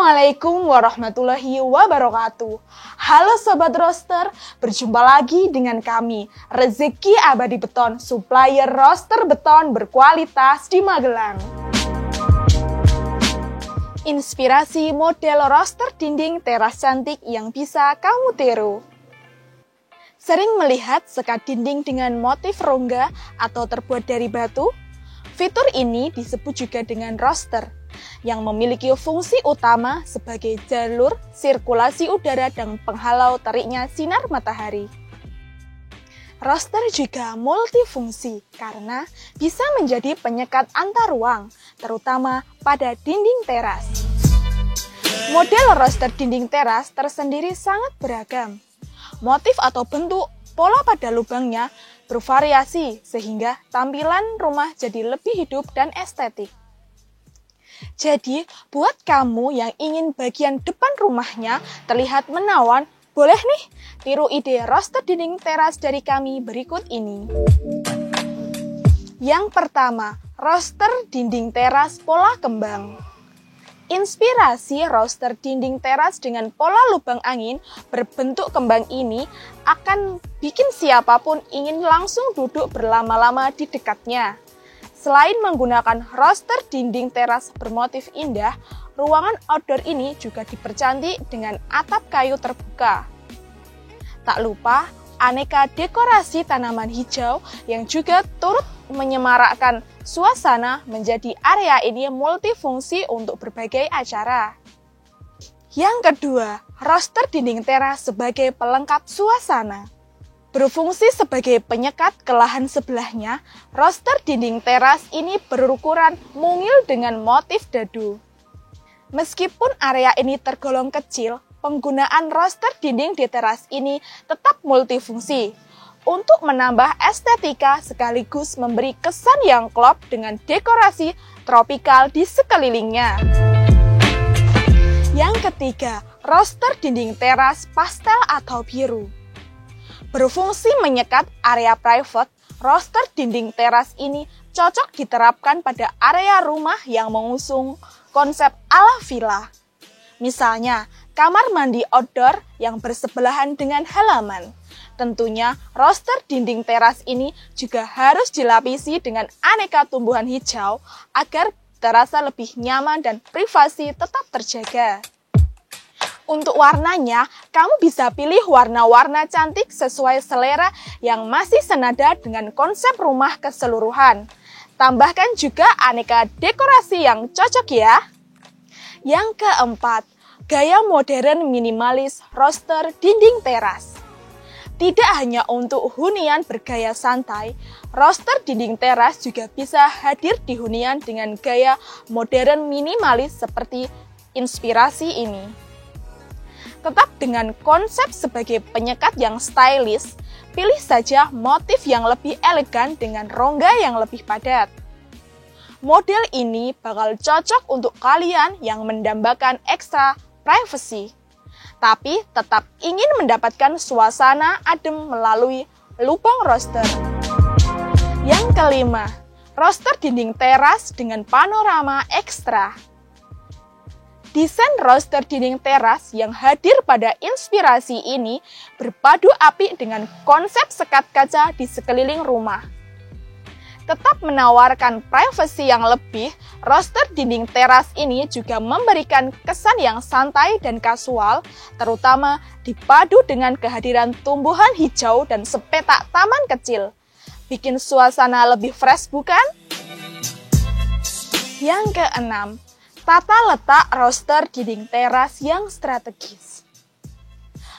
Assalamualaikum warahmatullahi wabarakatuh. Halo Sobat Roster, berjumpa lagi dengan kami, Rezeki Abadi Beton, supplier roster beton berkualitas di Magelang. Inspirasi model roster dinding teras cantik yang bisa kamu tiru. Sering melihat sekat dinding dengan motif rongga atau terbuat dari batu? Fitur ini disebut juga dengan roster, yang memiliki fungsi utama sebagai jalur sirkulasi udara dan penghalau teriknya sinar matahari. Roster juga multifungsi karena bisa menjadi penyekat antar ruang, terutama pada dinding teras. Model roster dinding teras tersendiri sangat beragam. Motif atau bentuk pola pada lubangnya bervariasi sehingga tampilan rumah jadi lebih hidup dan estetik. Jadi, buat kamu yang ingin bagian depan rumahnya terlihat menawan, boleh nih tiru ide roster dinding teras dari kami berikut ini. Yang pertama, roster dinding teras pola kembang. Inspirasi roster dinding teras dengan pola lubang angin berbentuk kembang ini akan bikin siapapun ingin langsung duduk berlama-lama di dekatnya. Selain menggunakan roster dinding teras bermotif indah, ruangan outdoor ini juga dipercantik dengan atap kayu terbuka. Tak lupa, aneka dekorasi tanaman hijau yang juga turut menyemarakkan suasana menjadi area ini multifungsi untuk berbagai acara. Yang kedua, roster dinding teras sebagai pelengkap suasana. Berfungsi sebagai penyekat ke lahan sebelahnya, roster dinding teras ini berukuran mungil dengan motif dadu. Meskipun area ini tergolong kecil, penggunaan roster dinding di teras ini tetap multifungsi untuk menambah estetika sekaligus memberi kesan yang klop dengan dekorasi tropikal di sekelilingnya. Yang ketiga, roster dinding teras pastel atau biru. Berfungsi menyekat area private, roster dinding teras ini cocok diterapkan pada area rumah yang mengusung konsep ala villa. Misalnya, kamar mandi outdoor yang bersebelahan dengan halaman. Tentunya, roster dinding teras ini juga harus dilapisi dengan aneka tumbuhan hijau agar terasa lebih nyaman dan privasi tetap terjaga. Untuk warnanya, kamu bisa pilih warna-warna cantik sesuai selera yang masih senada dengan konsep rumah keseluruhan. Tambahkan juga aneka dekorasi yang cocok ya. Yang keempat, gaya modern minimalis roster dinding teras. Tidak hanya untuk hunian bergaya santai, roster dinding teras juga bisa hadir di hunian dengan gaya modern minimalis seperti inspirasi ini. Tetap dengan konsep sebagai penyekat yang stylish, pilih saja motif yang lebih elegan dengan rongga yang lebih padat. Model ini bakal cocok untuk kalian yang mendambakan ekstra privacy, tapi tetap ingin mendapatkan suasana adem melalui lubang roster. Yang kelima, roster dinding teras dengan panorama ekstra. Desain roster dinding teras yang hadir pada inspirasi ini berpadu apik dengan konsep sekat kaca di sekeliling rumah. Tetap menawarkan privasi yang lebih, roster dinding teras ini juga memberikan kesan yang santai dan kasual, terutama dipadu dengan kehadiran tumbuhan hijau dan sepetak taman kecil. Bikin suasana lebih fresh bukan? Yang keenam, tata letak roster dinding teras yang strategis.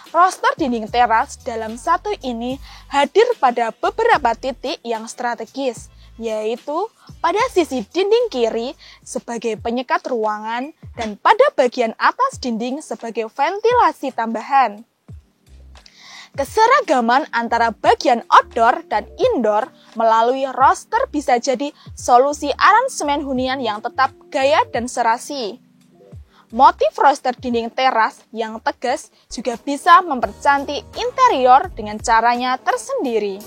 Roster dinding teras dalam satu ini hadir pada beberapa titik yang strategis, yaitu pada sisi dinding kiri sebagai penyekat ruangan dan pada bagian atas dinding sebagai ventilasi tambahan. Keseragaman antara bagian outdoor dan indoor melalui roster bisa jadi solusi aransemen hunian yang tetap gaya dan serasi. Motif roster dinding teras yang tegas juga bisa mempercantik interior dengan caranya tersendiri.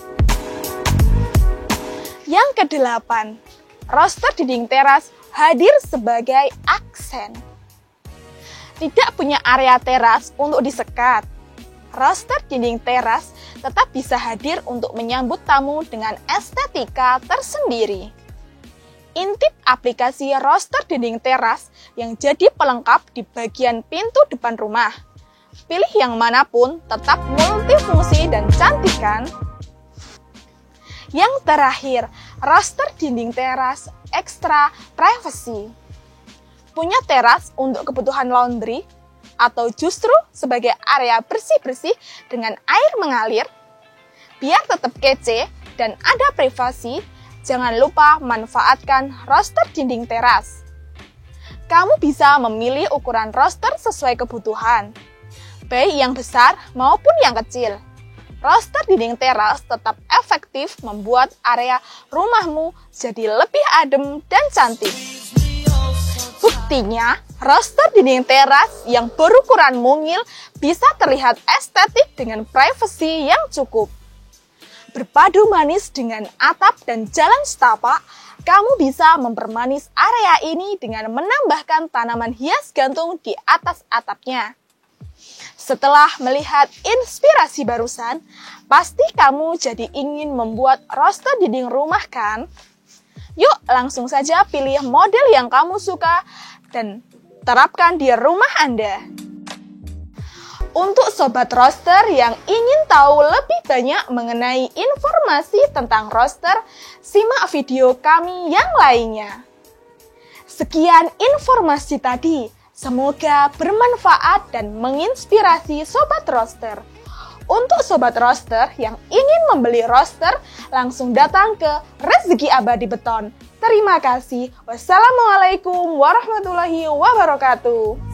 Yang kedelapan, roster dinding teras hadir sebagai aksen. tidak punya area teras untuk disekat, roster dinding teras tetap bisa hadir untuk menyambut tamu dengan estetika tersendiri. Intip aplikasi roster dinding teras yang jadi pelengkap di bagian pintu depan rumah. Pilih yang manapun, tetap multifungsi dan cantik kan? Yang terakhir, roster dinding teras extra privacy. Punya teras untuk kebutuhan laundry atau justru sebagai area bersih-bersih dengan air mengalir? Biar tetap kece dan ada privasi, jangan lupa manfaatkan roster dinding teras. Kamu bisa memilih ukuran roster sesuai kebutuhan, baik yang besar maupun yang kecil. Roster dinding teras tetap efektif membuat area rumahmu jadi lebih adem dan cantik. Buktinya, roster dinding teras yang berukuran mungil bisa terlihat estetik dengan privasi yang cukup. Berpadu manis dengan atap dan jalan setapak, kamu bisa mempermanis area ini dengan menambahkan tanaman hias gantung di atas atapnya. Setelah melihat inspirasi barusan, pasti kamu jadi ingin membuat roster dinding rumah kan? Yuk langsung saja pilih model yang kamu suka dan terapkan di rumah Anda. Untuk sobat roster yang ingin tahu lebih banyak mengenai informasi tentang roster, simak video kami yang lainnya. Sekian informasi tadi. Semoga bermanfaat dan menginspirasi sobat roster. Untuk sobat roster yang ingin membeli roster, langsung datang ke Rezeki Abadi Beton. Terima kasih. Wassalamualaikum warahmatullahi wabarakatuh.